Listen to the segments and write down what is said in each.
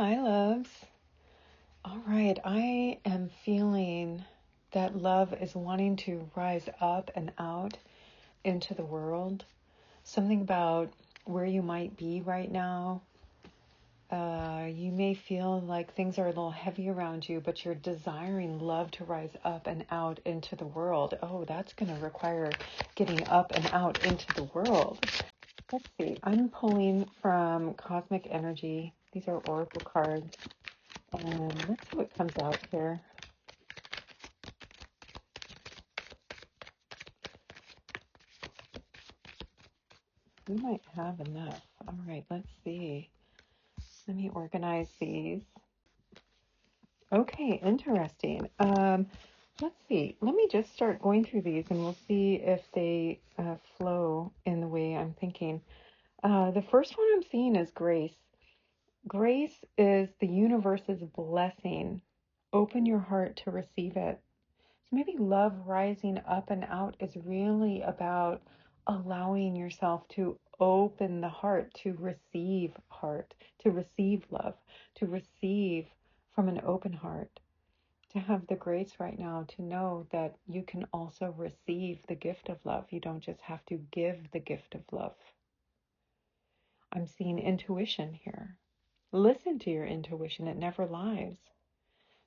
Hi, loves. All right, I am feeling that love is wanting to rise up and out into the world. Something about where you might be right now. You may feel like things are a little heavy around you, but you're desiring love to rise up and out into the world. Oh, that's going to require getting up and out into the world. Let's see. I'm pulling from Cosmic Energy. These are oracle cards. And let's see what comes out here. We might have enough. All right, let's see. Let me organize these. Okay, interesting. Let's see. Let me just start going through these and we'll see if they flow in the way I'm thinking. The first one I'm seeing is grace. Grace is the universe's blessing. Open your heart to receive it. So maybe love rising up and out is really about allowing yourself to open the heart, to receive love, to receive from an open heart, to have the grace right now to know that you can also receive the gift of love. You don't just have to give the gift of love. I'm seeing intuition here. Listen to your intuition. It never lies.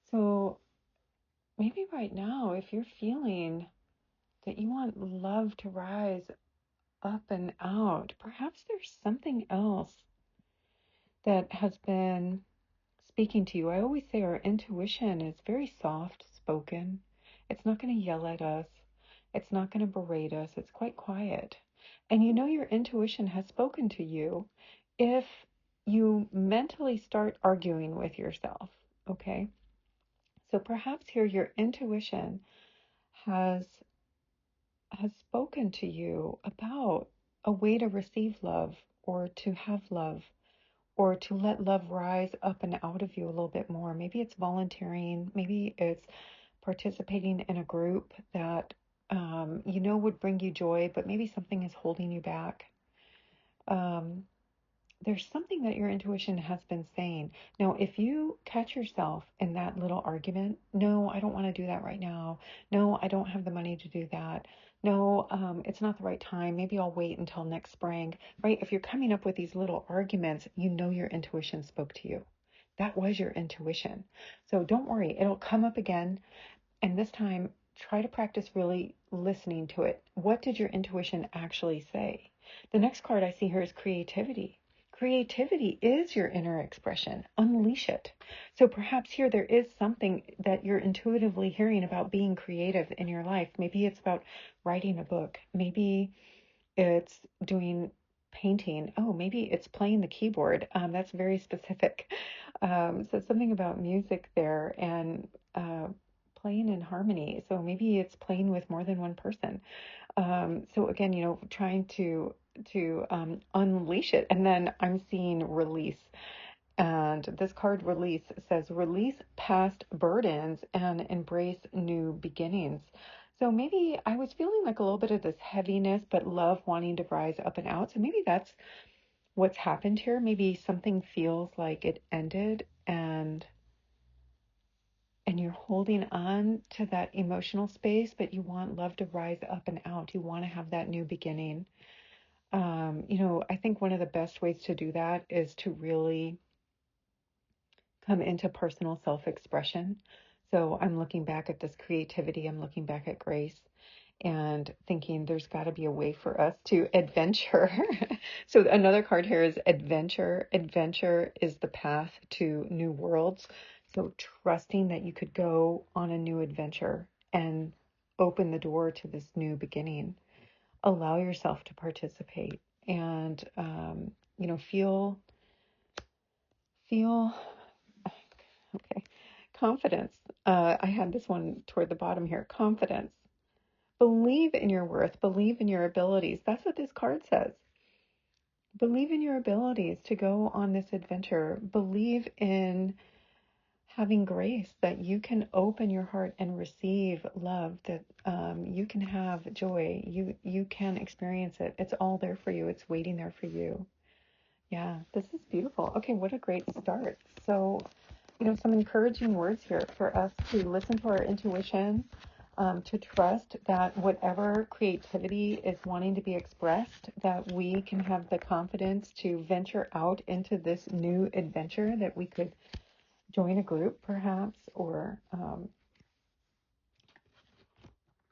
So maybe right now, if you're feeling that you want love to rise up and out, perhaps there's something else that has been speaking to you. I always say our intuition is very soft spoken. It's not going to yell at us. It's not going to berate us. It's quite quiet. And you know your intuition has spoken to you if you mentally start arguing with yourself, okay? So perhaps here your intuition has spoken to you about a way to receive love or to have love or to let love rise up and out of you a little bit more. Maybe it's volunteering. Maybe it's participating in a group that you know would bring you joy, but maybe something is holding you back. There's something that your intuition has been saying. Now, if you catch yourself in that little argument, no, I don't want to do that right now. No, I don't have the money to do that. No, it's not the right time. Maybe I'll wait until next spring, right? If you're coming up with these little arguments, you know your intuition spoke to you. That was your intuition. So don't worry, it'll come up again. And this time, try to practice really listening to it. What did your intuition actually say? The next card I see here is creativity. Creativity is your inner expression. Unleash it. So perhaps here there is something that you're intuitively hearing about being creative in your life. Maybe it's about writing a book. Maybe it's doing painting. Oh, maybe it's playing the keyboard. That's very specific. So something about music there and playing in harmony. So maybe it's playing with more than one person. So again, you know, trying to unleash it. And then I'm seeing release. And this card release says release past burdens and embrace new beginnings. So maybe I was feeling like a little bit of this heaviness, but love wanting to rise up and out. So maybe that's what's happened here. Maybe something feels like it ended and you're holding on to that emotional space, but you want love to rise up and out. You want to have that new beginning. You know, I think one of the best ways to do that is to really come into personal self-expression. So I'm looking back at this creativity, I'm looking back at grace and thinking there's got to be a way for us to adventure. So another card here is adventure. Adventure is the path to new worlds. So trusting that you could go on a new adventure and open the door to this new beginning. Allow yourself to participate and, you know, feel, okay, confidence. I had this one toward the bottom here, confidence. Believe in your worth, believe in your abilities. That's what this card says. Believe in your abilities to go on this adventure. Believe in having grace, that you can open your heart and receive love, that you can have joy, you can experience it. It's all there for you. It's waiting there for you. Yeah, this is beautiful. Okay, what a great start. So, some encouraging words here for us to listen to our intuition, to trust that whatever creativity is wanting to be expressed, that we can have the confidence to venture out into this new adventure, that we could join a group perhaps, or,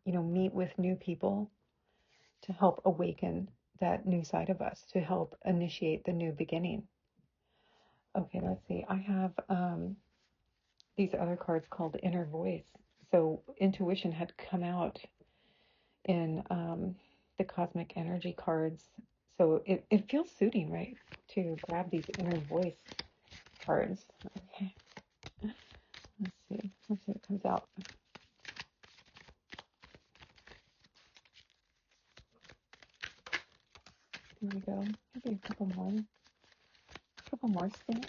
meet with new people to help awaken that new side of us, to help initiate the new beginning. Okay, let's see. I have these other cards called Inner Voice. So intuition had come out in the cosmic energy cards. So it feels suiting, right, to grab these Inner Voice cards. Okay, let's see. Let's see what comes out. Here we go. Maybe a couple more. A couple more stamps.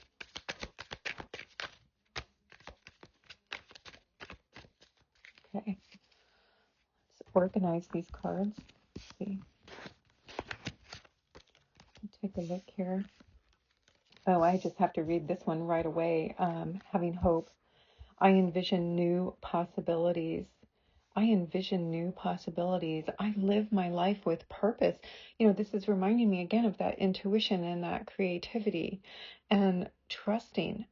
Okay. Let's organize these cards. Let's see. Take a look here. Oh, I just have to read this one right away. Having hope. I envision new possibilities. I envision new possibilities. I live my life with purpose. This is reminding me again of that intuition and that creativity and trusting,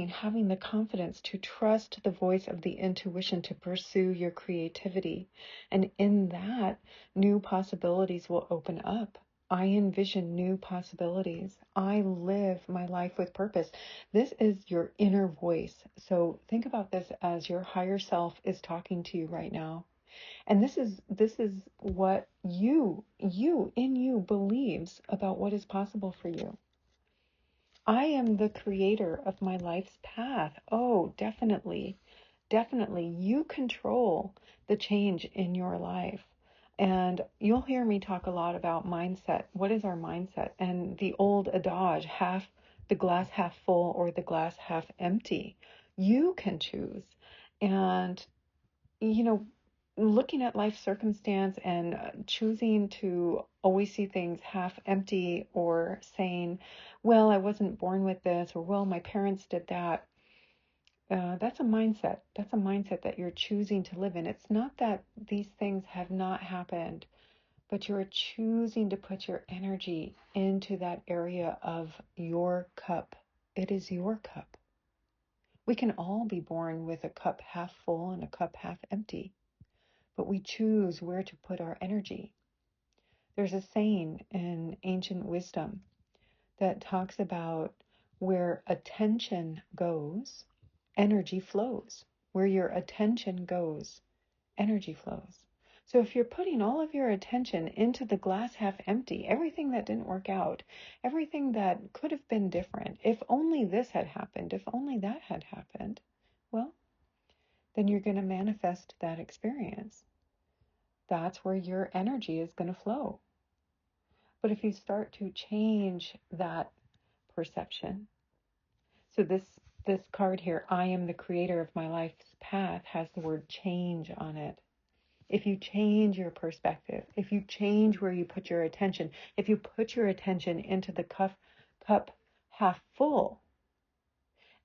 having the confidence to trust the voice of the intuition to pursue your creativity. And in that, new possibilities will open up. I envision new possibilities. I live my life with purpose. This is your inner voice. So think about this as your higher self is talking to you right now. And this is what you in you believes about what is possible for you. I am the creator of my life's path. Oh, definitely. Definitely. You control the change in your life. And you'll hear me talk a lot about mindset. What is our mindset? And the old adage, the glass half full or the glass half empty. You can choose. And, looking at life circumstance and choosing to always see things half empty, or saying, well, I wasn't born with this, or well, my parents did that. That's a mindset. That's a mindset that you're choosing to live in. It's not that these things have not happened, but you're choosing to put your energy into that area of your cup. It is your cup. We can all be born with a cup half full and a cup half empty, but we choose where to put our energy. There's a saying in ancient wisdom that talks about where attention goes, energy flows. Where your attention goes, energy flows. So if you're putting all of your attention into the glass half empty, everything that didn't work out, everything that could have been different, if only this had happened, if only that had happened, well, then you're going to manifest that experience. That's where your energy is going to flow. But if you start to change that perception, so this card here, I am the creator of my life's path, has the word change on it. If you change your perspective, if you change where you put your attention, if you put your attention into the cup half full,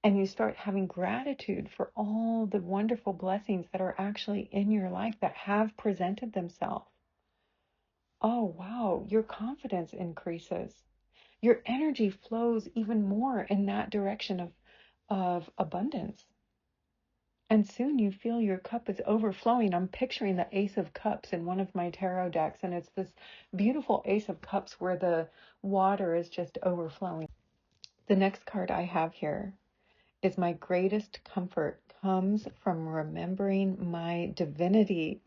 and you start having gratitude for all the wonderful blessings that are actually in your life that have presented themselves, oh wow, your confidence increases. Your energy flows even more in that direction of abundance. And soon you feel your cup is overflowing. I'm picturing the Ace of Cups in one of my tarot decks, and it's this beautiful Ace of Cups where the water is just overflowing. The next card I have here is my greatest comfort comes from remembering my divinity.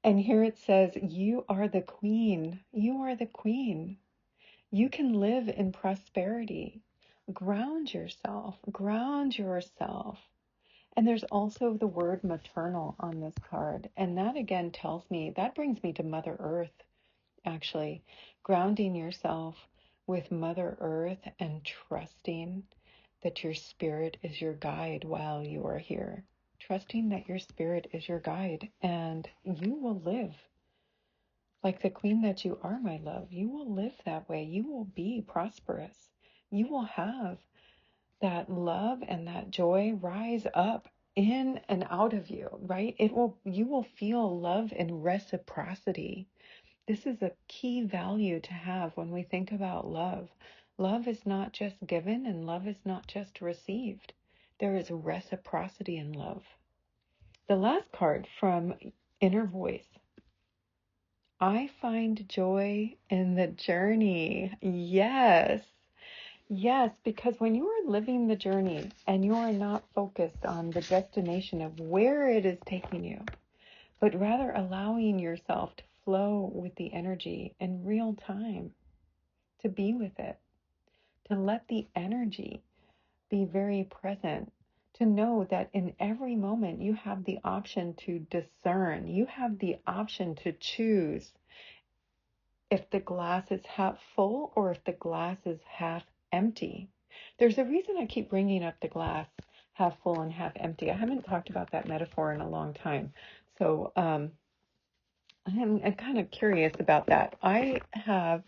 And here it says, you are the queen. You are the queen. You can live in prosperity. Ground yourself. Ground yourself. And there's also the word maternal on this card. And that again tells me, that brings me to Mother Earth, actually. Grounding yourself with Mother Earth and trusting that your spirit is your guide while you are here. Trusting that your spirit is your guide, and you will live like the queen that you are, my love. You will live that way. You will be prosperous. you will have that love and that joy rise up in and out of you, right? You will feel love and reciprocity. This is a key value to have when we think about love. Love is not just given and love is not just received. There is reciprocity in love. The last card from Inner Voice. I find joy in the journey. Yes. Yes, because when you are living the journey and you are not focused on the destination of where it is taking you, but rather allowing yourself to flow with the energy in real time, to be with it, to let the energy be very present, to know that in every moment you have the option to discern, you have the option to choose if the glass is half full or if the glass is half empty. There's a reason I keep bringing up the glass half full and half empty. I haven't talked about that metaphor in a long time. So I'm kind of curious about that. I have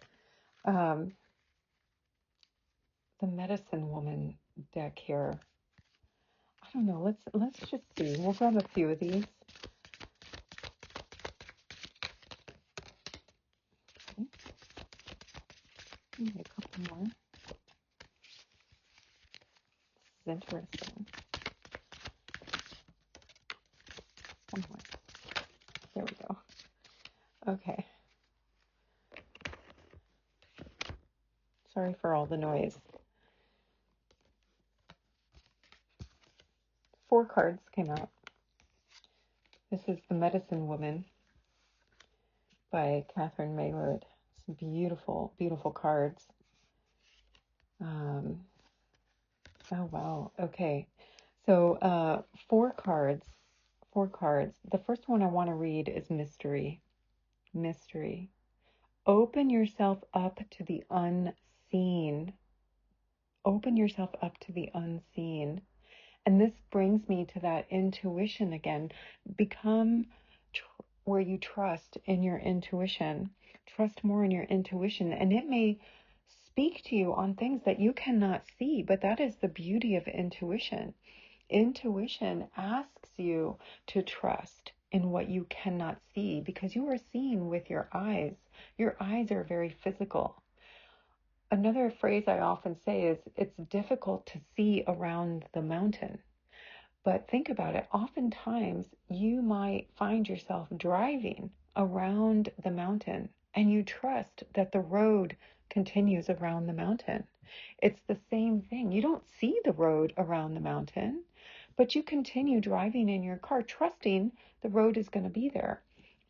the Medicine Woman deck here. I don't know. Let's just see. We'll grab a few of these. Okay. Maybe a couple more. This is interesting. One more. There we go. Okay. Sorry for all the noise. 4 cards came out. This is The Medicine Woman by Catherine Mayward. Some beautiful, beautiful cards. Oh, wow. Okay. So 4 cards. 4 cards. The first one I want to read is Mystery. Mystery. Open yourself up to the unseen. Open yourself up to the unseen. And this brings me to that intuition again. Become where you trust in your intuition. Trust more in your intuition. And it may speak to you on things that you cannot see, but that is the beauty of intuition. Intuition asks you to trust in what you cannot see because you are seeing with your eyes. Your eyes are very physical. Another phrase I often say is it's difficult to see around the mountain. But think about it. Oftentimes you might find yourself driving around the mountain and you trust that the road continues around the mountain. It's the same thing. You don't see the road around the mountain, but you continue driving in your car trusting the road is going to be there.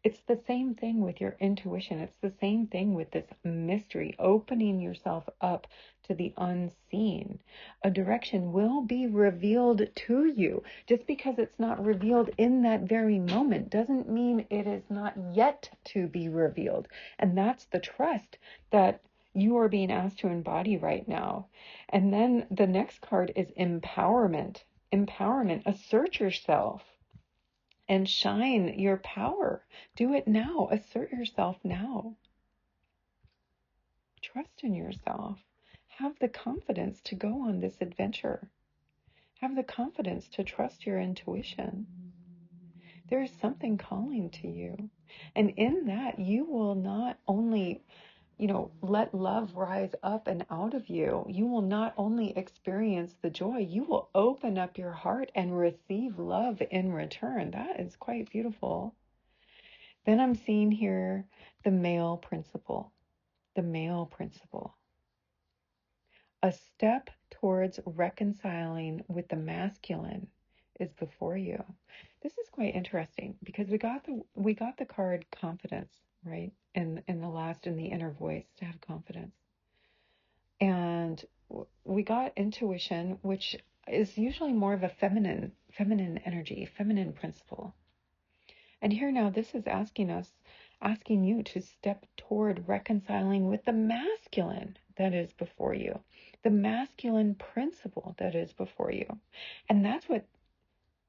It's the same thing with your intuition. It's the same thing with this mystery, opening yourself up to the unseen. A direction will be revealed to you. Just because it's not revealed in that very moment doesn't mean it is not yet to be revealed. And that's the trust that you are being asked to embody right now. And then the next card is empowerment. Empowerment. Assert yourself and shine your power. Do it now. Assert yourself now. Trust in yourself. Have the confidence to go on this adventure. Have the confidence to trust your intuition. There is something calling to you. And in that, you will not only let love rise up and out of you. You will not only experience the joy, you will open up your heart and receive love in return. That is quite beautiful. Then I'm seeing here the male principle. The male principle. A step towards reconciling with the masculine is before you. This is quite interesting because we got the card confidence, right? In the inner voice, to have confidence. And we got intuition, which is usually more of a feminine energy, feminine principle. And here now, this is asking you to step toward reconciling with the masculine that is before you, the masculine principle that is before you. And that's what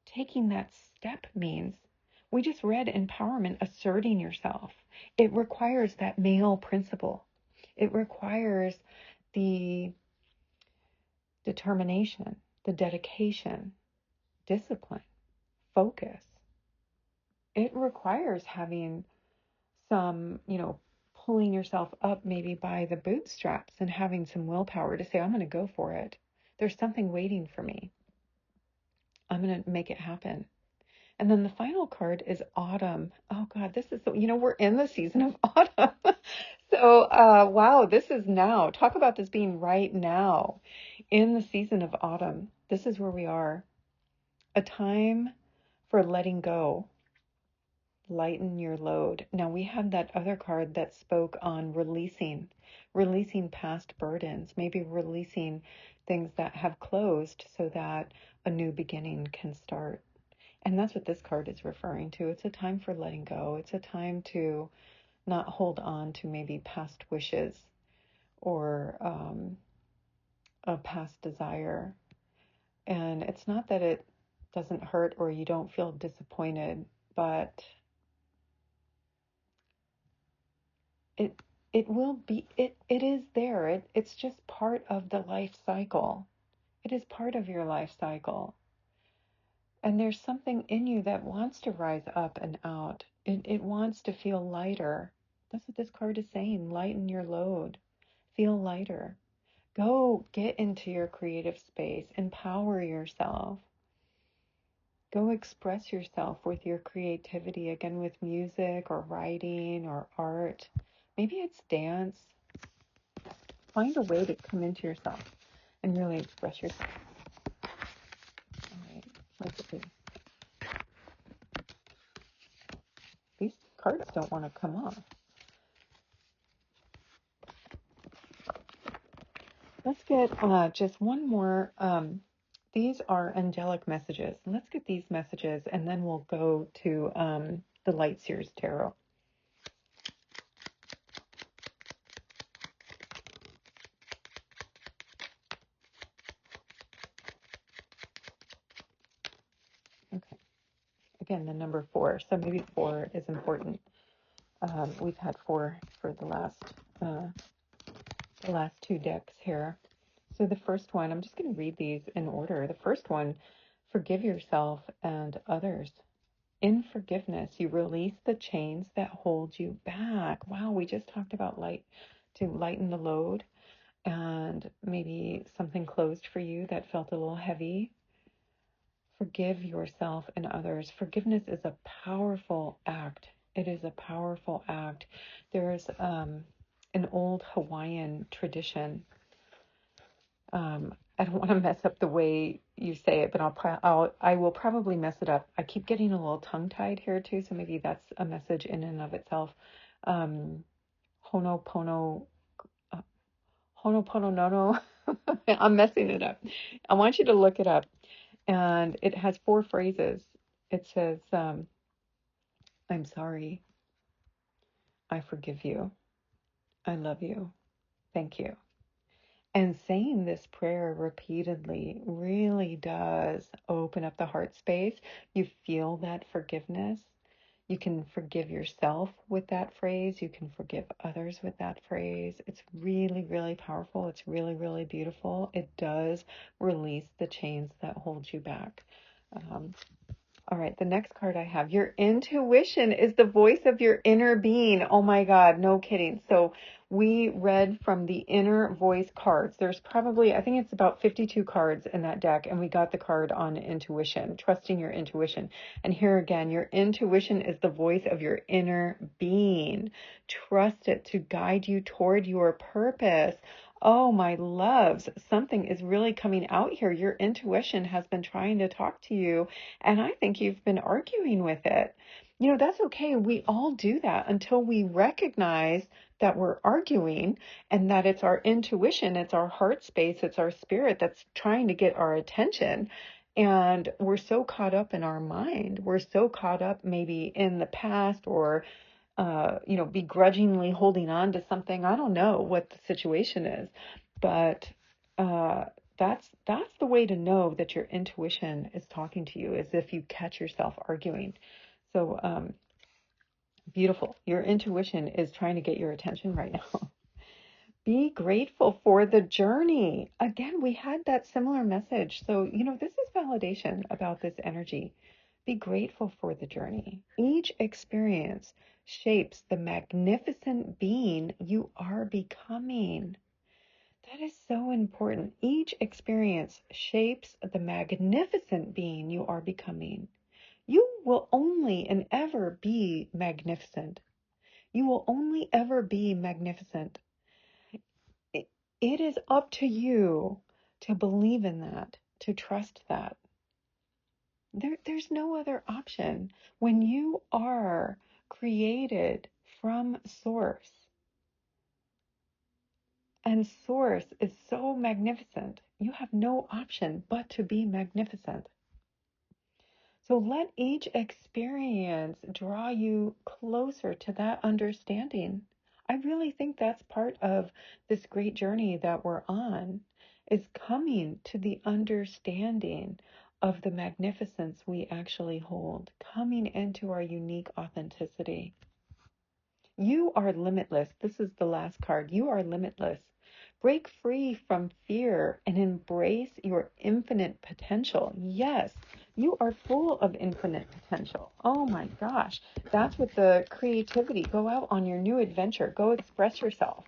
taking that step means. We just read empowerment, asserting yourself. It requires that male principle. It requires the determination, the dedication, discipline, focus. It requires having some, pulling yourself up maybe by the bootstraps and having some willpower to say, I'm going to go for it. There's something waiting for me. I'm going to make it happen. And then the final card is autumn. Oh God, this is, we're in the season of autumn. So, wow, this is now. Talk about this being right now in the season of autumn. This is where we are. A time for letting go. Lighten your load. Now we had that other card that spoke on releasing past burdens, maybe releasing things that have closed so that a new beginning can start. And that's what this card is referring to. It's a time for letting go. It's a time to not hold on to maybe past wishes or a past desire. And it's not that it doesn't hurt or you don't feel disappointed, but it will be, it is there. It's just part of the life cycle. It is part of your life cycle. And there's something in you that wants to rise up and out. It wants to feel lighter. That's what this card is saying. Lighten your load. Feel lighter. Go get into your creative space. Empower yourself. Go express yourself with your creativity, again, with music or writing or art. Maybe it's dance. Find a way to come into yourself and really express yourself. All right, let's see. These cards don't want to come off. Let's get just one more. These are angelic messages. Let's get these messages and then we'll go to the Light Seers Tarot. Okay. Again, the number 4. So maybe 4 is important. We've had 4 for the last 2 decks here. So the first one, I'm just going to read these in order. The first one, forgive yourself and others. In forgiveness, you release the chains that hold you back. Wow, we just talked about to lighten the load, and maybe something closed for you that felt a little heavy. Forgive yourself and others. Forgiveness is a powerful act. It is a powerful act. There's an old Hawaiian tradition. I don't want to mess up the way you say it, but I will probably mess it up. I keep getting a little tongue-tied here too, so maybe that's a message in and of itself. Honopono nono. I'm messing it up. I want you to look it up, and it has 4 phrases. It says, "I'm sorry. I forgive you. I love you. Thank you." And saying this prayer repeatedly really does open up the heart space. You feel that forgiveness. You can forgive yourself with that phrase. You can forgive others with that phrase. It's really, really powerful. It's really, really beautiful. It does release the chains that hold you back. All right, the next card I have, your intuition is the voice of your inner being. Oh my God, no kidding. So we read from the inner voice cards. There's probably, I think it's about 52 cards in that deck, and we got the card on intuition, trusting your intuition. And here again, your intuition is the voice of your inner being. Trust it to guide you toward your purpose. Oh, my loves, something is really coming out here. Your intuition has been trying to talk to you, and I think you've been arguing with it. That's okay. We all do that until we recognize that we're arguing and that it's our intuition, it's our heart space, it's our spirit that's trying to get our attention. And we're so caught up in our mind. We're so caught up maybe in the past or begrudgingly holding on to something. I don't know what the situation is, but that's the way to know that your intuition is talking to you, is if you catch yourself arguing. So beautiful. Your intuition is trying to get your attention right now. Be grateful for the journey. Again, we had that similar message. So, this is validation about this energy. Be grateful for the journey. Each experience shapes the magnificent being you are becoming. That is so important. Each experience shapes the magnificent being you are becoming. You will only and ever be magnificent. You will only ever be magnificent. It is up to you to believe in that, to trust that. There's no other option. When you are created from Source, and Source is so magnificent, you have no option but to be magnificent. So let each experience draw you closer to that understanding. I really think that's part of this great journey that we're on, is coming to the understanding of the magnificence we actually hold, coming into our unique authenticity. You are limitless. This is the last card. You are limitless. Break free from fear and embrace your infinite potential. Yes, you are full of infinite potential. Oh my gosh. That's what the creativity. Go out on your new adventure. Go express yourself.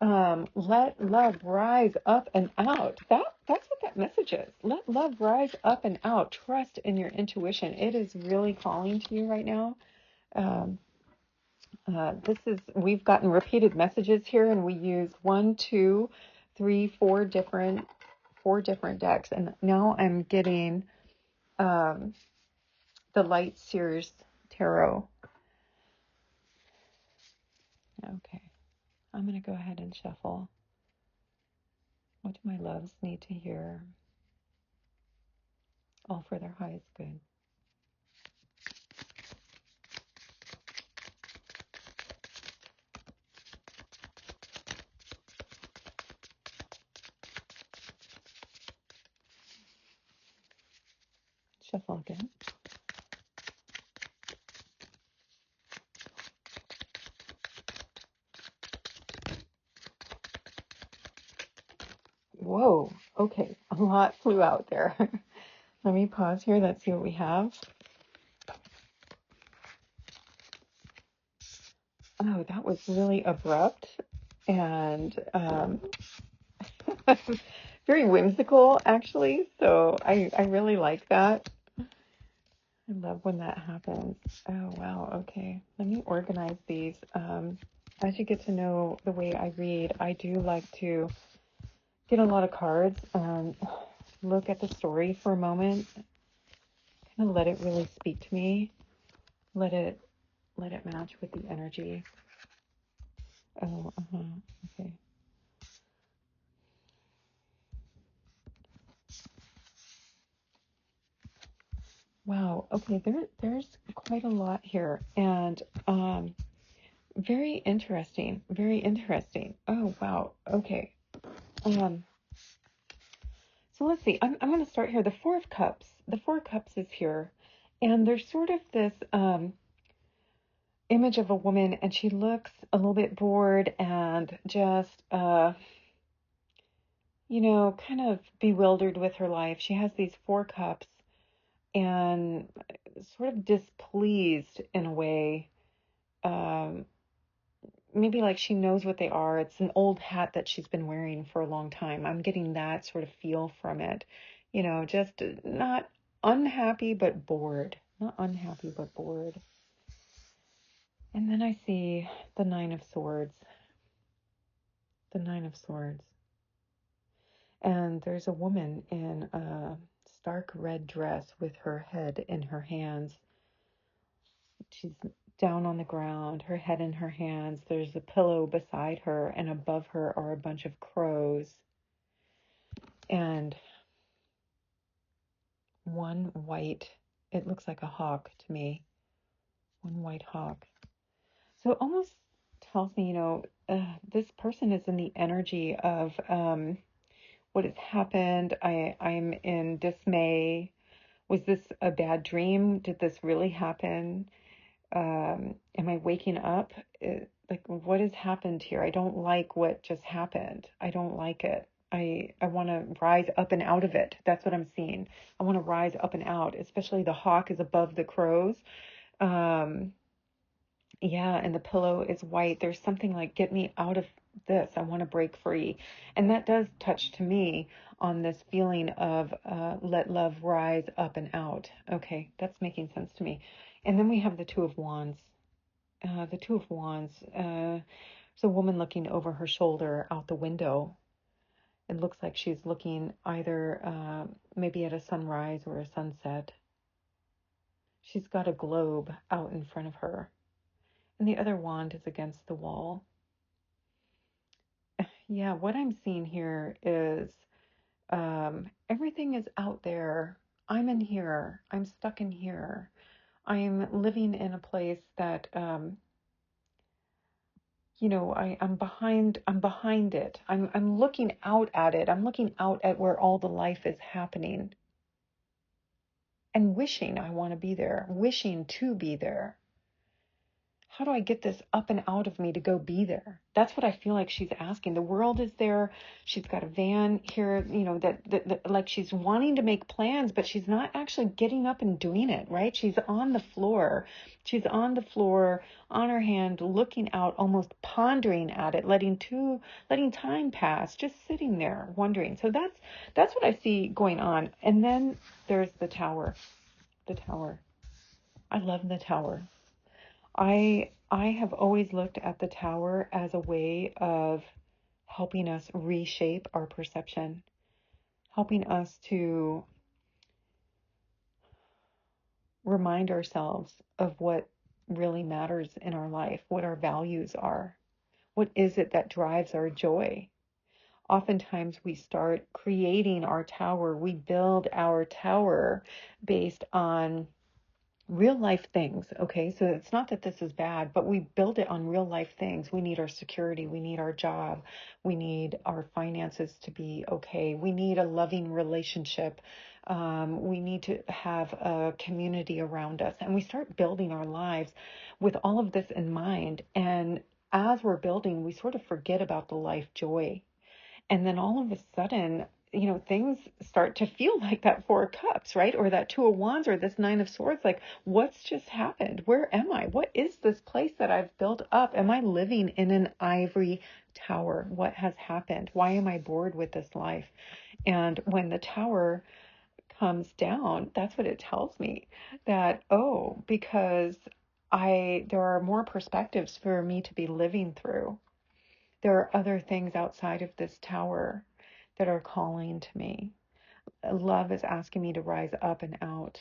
Let love rise up and out. That's what that message is. Let love rise up and out. Trust in your intuition. It is really calling to you right now. We've gotten repeated messages here, and we use 1, 2, 3, 4 different decks. And now I'm getting the Light Seers Tarot. Okay, I'm going to go ahead and shuffle. What do my loves need to hear? All for their highest good. Shuffle again. Whoa, okay, a lot flew out there. Let me pause here. Let's see what we have. Oh, that was really abrupt and very whimsical, actually. So I really like that. I love when that happens. Oh, wow. Okay. Let me organize these. As you get to know the way I read, I do like to get a lot of cards and look at the story for a moment, kind of let it really speak to me. Let it match with the energy. Oh, okay. Wow. Okay. There's quite a lot here, and very interesting. Very interesting. Oh, wow. Okay. So let's see. I'm going to start here. The Four of Cups. The Four of Cups is here, and there's sort of this image of a woman, and she looks a little bit bored and just kind of bewildered with her life. She has these four cups and sort of displeased in a way. Maybe like she knows what they are. It's an old hat that she's been wearing for a long time. I'm getting that sort of feel from it. Just not unhappy, but bored. Not unhappy, but bored. And then I see the Nine of Swords. The Nine of Swords. And there's a woman in a stark red dress with her head in her hands. She's down on the ground, her head in her hands. There's a pillow beside her, and above her are a bunch of crows. And one white, it looks like a hawk to me. One white hawk. So it almost tells me, this person is in the energy of what has happened. I'm in dismay. Was this a bad dream? Did this really happen? Am I waking up? like, what has happened here? I don't like what just happened. I don't like it. I want to rise up and out of it. That's what I'm seeing. I want to rise up and out, especially the hawk is above the crows. Um, yeah, and the pillow is white. There's something like, get me out of this. I want to break free. And that does touch to me on this feeling of let love rise up and out. Okay, that's making sense to me. And then we have the Two of Wands. The Two of Wands. There's a woman looking over her shoulder out the window. It looks like she's looking either maybe at a sunrise or a sunset. She's got a globe out in front of her. And the other wand is against the wall. Yeah, what I'm seeing here is everything is out there. I'm in here. I'm stuck in here. I'm living in a place that, I'm behind it. I'm looking out at it. I'm looking out at where all the life is happening and wishing I want to be there, wishing to be there. How do I get this up and out of me to go be there? That's what I feel like she's asking. The world is there. She's got a van here, that like she's wanting to make plans, but she's not actually getting up and doing it, right? She's on the floor. She's on the floor, on her hand, looking out, almost pondering at it, letting time pass, just sitting there, wondering. So that's what I see going on. And then there's the tower. The tower. I love the tower. I have always looked at the tower as a way of helping us reshape our perception, helping us to remind ourselves of what really matters in our life, what our values are, what is it that drives our joy. Oftentimes we start creating our tower, we build our tower based on real life things. Okay, so it's not that this is bad, but we build it on real life things. We need our security, we need our job, we need our finances to be okay, we need a loving relationship, we need to have a community around us, and we start building our lives with all of this in mind. And as we're building, we sort of forget about the life joy. And then all of a sudden, things start to feel like that Four of Cups, right? Or that Two of Wands, or this Nine of Swords. Like, what's just happened? Where am I? What is this place that I've built up? Am I living in an ivory tower? What has happened? Why am I bored with this life? And when the tower comes down, that's what it tells me, that, oh, because there are more perspectives for me to be living through. There are other things outside of this tower that are calling to me. Love is asking me to rise up and out.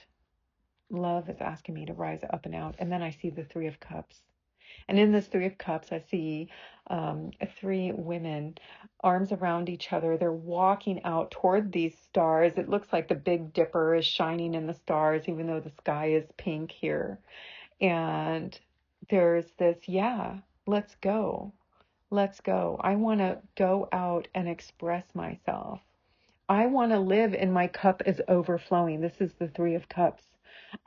Love is asking me to rise up and out. And then I see the Three of Cups. And in this Three of Cups, I see three women, arms around each other. They're walking out toward these stars. It looks like the Big Dipper is shining in the stars, even though the sky is pink here. And there's this, yeah, let's go. Let's go. I want to go out and express myself. I want to live in my cup is overflowing. This is the Three of Cups.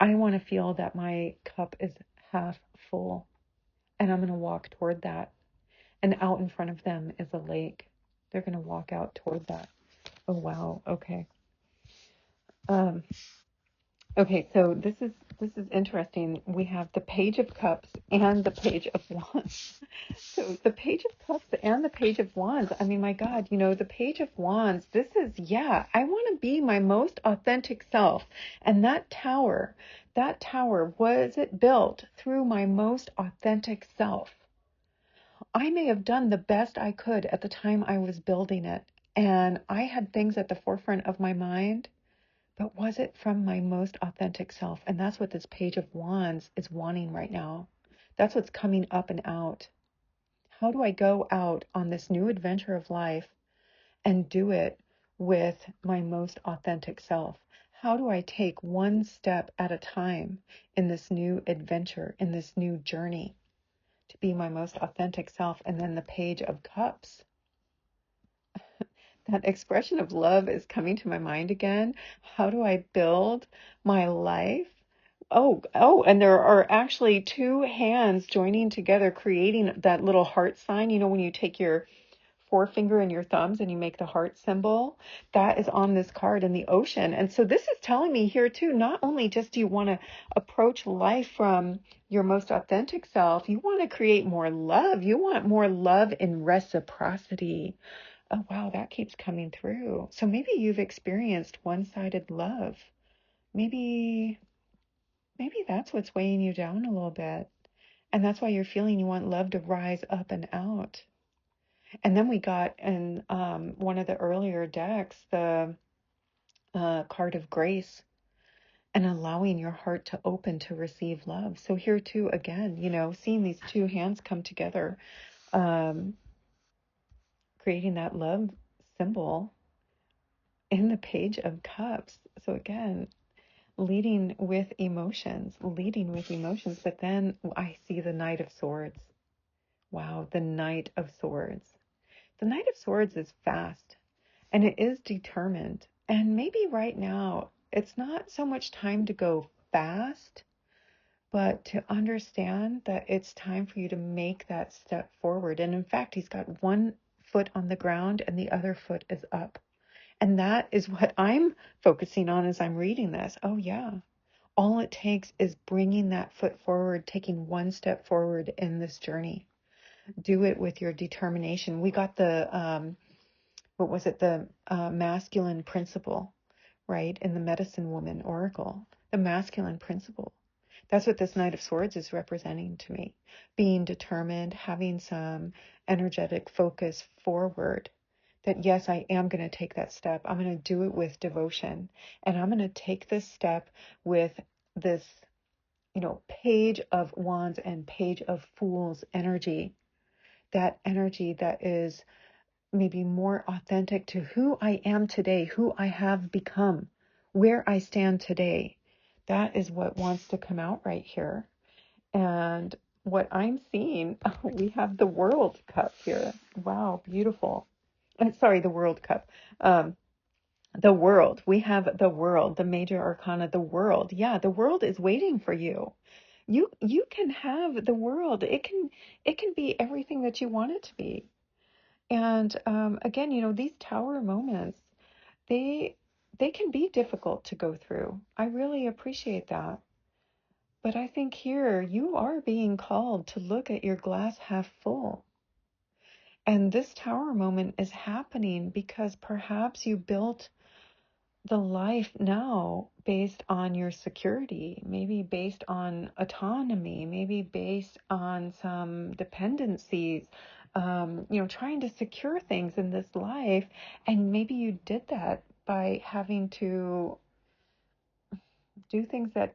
I want to feel that my cup is half full, and I'm going to walk toward that. And out in front of them is a lake. They're going to walk out toward that. Oh, wow. Okay. Okay, so this is interesting. We have the Page of Cups and the Page of Wands. So the Page of Cups and the Page of Wands. I mean, my God, the Page of Wands, this is, yeah, I want to be my most authentic self. And that tower, was it built through my most authentic self? I may have done the best I could at the time I was building it. And I had things at the forefront of my mind. But was it from my most authentic self? And that's what this Page of Wands is wanting right now. That's what's coming up and out. How do I go out on this new adventure of life and do it with my most authentic self? How do I take one step at a time in this new adventure, in this new journey to be my most authentic self? And then the Page of Cups. That expression of love is coming to my mind again. How do I build my life and there are actually two hands joining together, creating that little heart sign. You know, when you take your forefinger and your thumbs and you make the heart symbol, that is on this card in the ocean. And so this is telling me here too, not only just do you want to approach life from your most authentic self, you want to create more love. You want more love in reciprocity. Oh, wow, that keeps coming through. So maybe you've experienced one-sided love. Maybe that's what's weighing you down a little bit. And that's why you're feeling you want love to rise up and out. And then we got in one of the earlier decks, the card of grace, and allowing your heart to open to receive love. So here too, again, you know, seeing these two hands come together, um, creating that love symbol in the Page of Cups. So again, leading with emotions, but then I see the Knight of Swords. Wow, the Knight of Swords. The Knight of Swords is fast and it is determined. And maybe right now, it's not so much time to go fast, but to understand that it's time for you to make that step forward. And in fact, he's got one foot on the ground and the other foot is up. And that is what I'm focusing on as I'm reading this. Oh, yeah. All it takes is bringing that foot forward, taking one step forward in this journey. Do it with your determination. We got the, what was it? The masculine principle, right? In the Medicine Woman Oracle, the masculine principle. That's what this Knight of Swords is representing to me. Being determined, having some energetic focus forward. That yes, I am going to take that step. I'm going to do it with devotion. And I'm going to take this step with this, you know, Page of Wands and Page of Fools energy. That energy that is maybe more authentic to who I am today, who I have become, where I stand today. That is what wants to come out right here. And what I'm seeing, we have the World Cup here. Wow, beautiful. Sorry, the World Cup. The World. We have the World, the major arcana, the World. Yeah, the world is waiting for you. You can have the world. It can be everything that you want it to be. And again, you know, these tower moments, they they can be difficult to go through. I really appreciate that. But I think here you are being called to look at your glass half full. And this tower moment is happening because perhaps you built the life now based on your security, maybe based on autonomy, maybe based on some dependencies, you know, trying to secure things in this life. And maybe you did that by having to do things that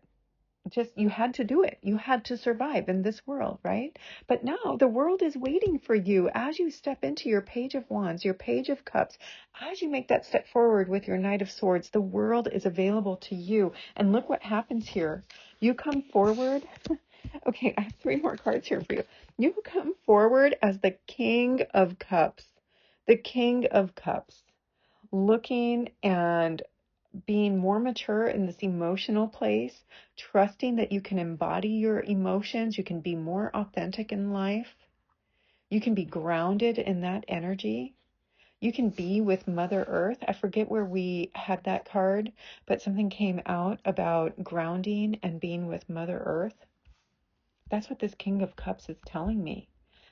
just you had to do it. You had to survive in this world, right? But now the world is waiting for you as you step into your Page of Wands, your Page of Cups. As you make that step forward with your Knight of Swords, the world is available to you. And look what happens here. You come forward. Okay, I have three more cards here for you. You come forward as the King of Cups. The King of Cups. Looking and being more mature in this emotional place, trusting that you can embody your emotions, you can be more authentic in life, you can be grounded in that energy, you can be with Mother Earth. I forget where we had that card, but something came out about grounding and being with Mother Earth. That's what this King of Cups is telling me.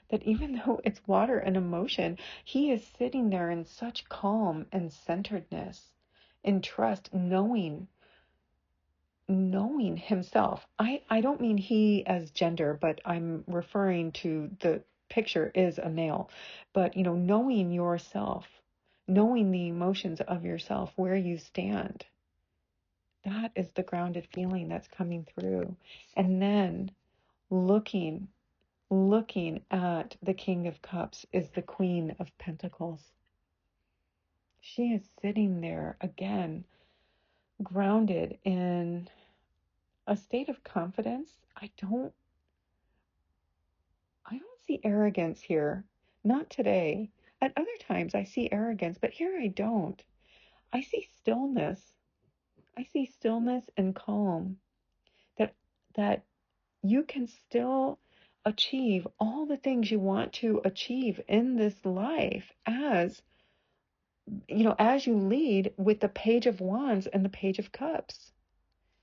That even though it's water and emotion, he is sitting there in such calm and centeredness, in trust, knowing himself. I don't mean he as gender, but I'm referring to the picture is a male. But, you know, knowing yourself, knowing the emotions of yourself, where you stand, that is the grounded feeling that's coming through. And then looking at the King of Cups is the Queen of Pentacles. She is sitting there again, grounded in a state of confidence. I don't see arrogance here. Not today. At other times I see arrogance, but here I don't. I see stillness. I see stillness and calm. That that you can still achieve all the things you want to achieve in this life as as you lead with the Page of Wands and the Page of Cups.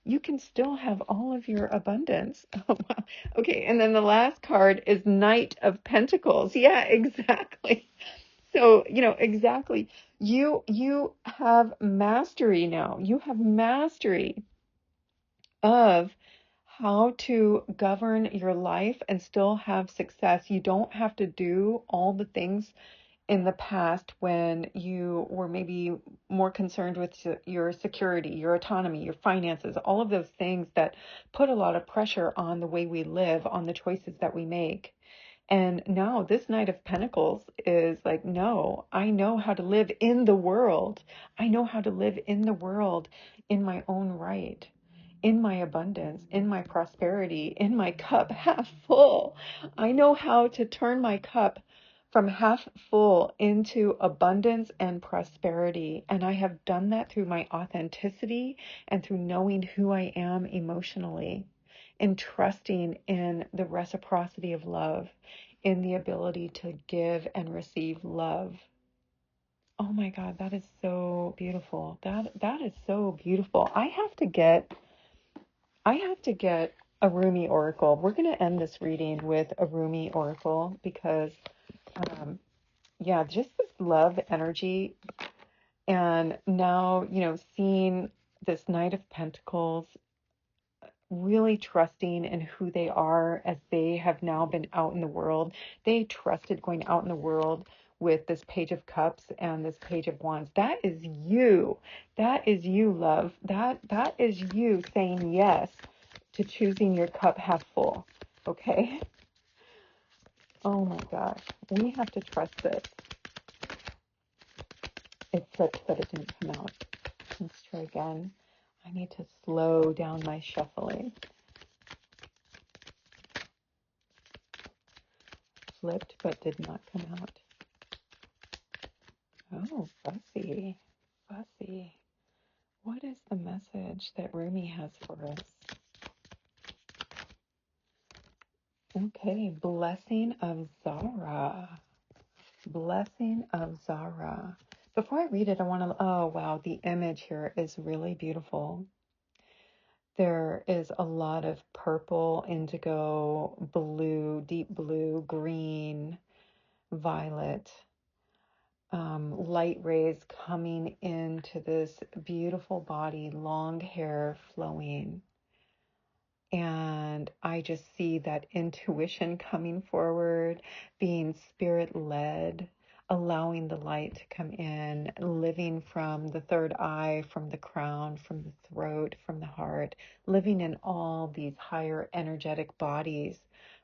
You can still have all of your abundance. Oh, wow. Okay, and then the last card is Knight of Pentacles. Yeah, exactly. So, exactly. You have mastery now. You have mastery of how to govern your life and still have success. You don't have to do all the things in the past when you were maybe more concerned with your security, your autonomy, your finances, all of those things that put a lot of pressure on the way we live, on the choices that we make. And now this Knight of Pentacles is like, no, I know how to live in the world. I know how to live in the world in my own right, in my abundance, in my prosperity, in my cup half full. I know how to turn my cup from half full into abundance and prosperity. And I have done that through my authenticity and through knowing who I am emotionally, and trusting in the reciprocity of love, in the ability to give and receive love. Oh my God, that is so beautiful. That is so beautiful. I have to get a Rumi Oracle. We're going to end this reading with a Rumi Oracle because just this love energy. And now, seeing this Knight of Pentacles, really trusting in who they are as they have now been out in the world. They trusted going out in the world with this Page of Cups and this Page of Wands. That is you. That is you, love. That is you saying yes to choosing your cup half full. Okay? Oh my gosh. We have to trust this. It slipped, but it didn't come out. Let's try again. I need to slow down my shuffling. Flipped, but did not come out. Oh, fussy. Fussy. What is the message that Rumi has for us? Okay, Blessing of Zara. Blessing of Zara. Before I read it, I want to, oh wow, the image here is really beautiful. There is a lot of purple, indigo, blue, deep blue, green, violet, light rays coming into this beautiful body, long hair flowing. And I just see that intuition coming forward, being spirit led, allowing the light to come in, living from the third eye, from the crown, from the throat, from the heart, living in all these higher energetic bodies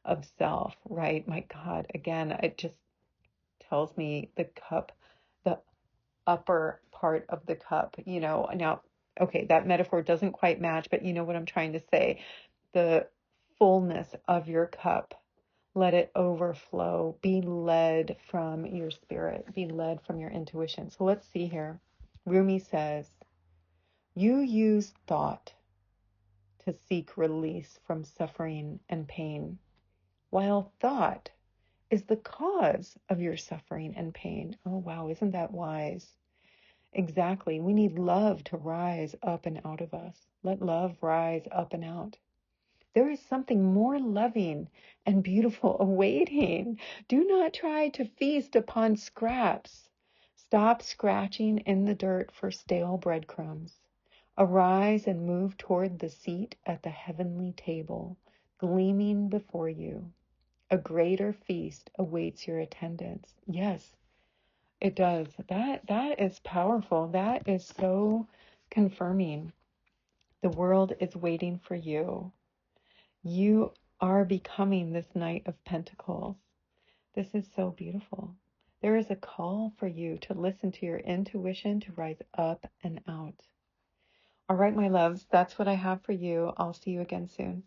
of self, right? My God, again, it just tells me the cup, the upper part of the cup, now, okay, that metaphor doesn't quite match, but you know what I'm trying to say. The fullness of your cup, let it overflow. Be led from your spirit. Be led from your intuition. So let's see here. Rumi says, you use thought to seek release from suffering and pain, while thought is the cause of your suffering and pain. Oh, wow. Isn't that wise? Exactly. We need love to rise up and out of us. Let love rise up and out. There is something more loving and beautiful awaiting. Do not try to feast upon scraps. Stop scratching in the dirt for stale breadcrumbs. Arise and move toward the seat at the heavenly table, gleaming before you. A greater feast awaits your attendance. Yes, it does. That is powerful. That is so confirming. The world is waiting for you. You are becoming this Knight of Pentacles. This is so beautiful. There is a call for you to listen to your intuition, to rise up and out. All right, my loves, that's what I have for you. I'll see you again soon.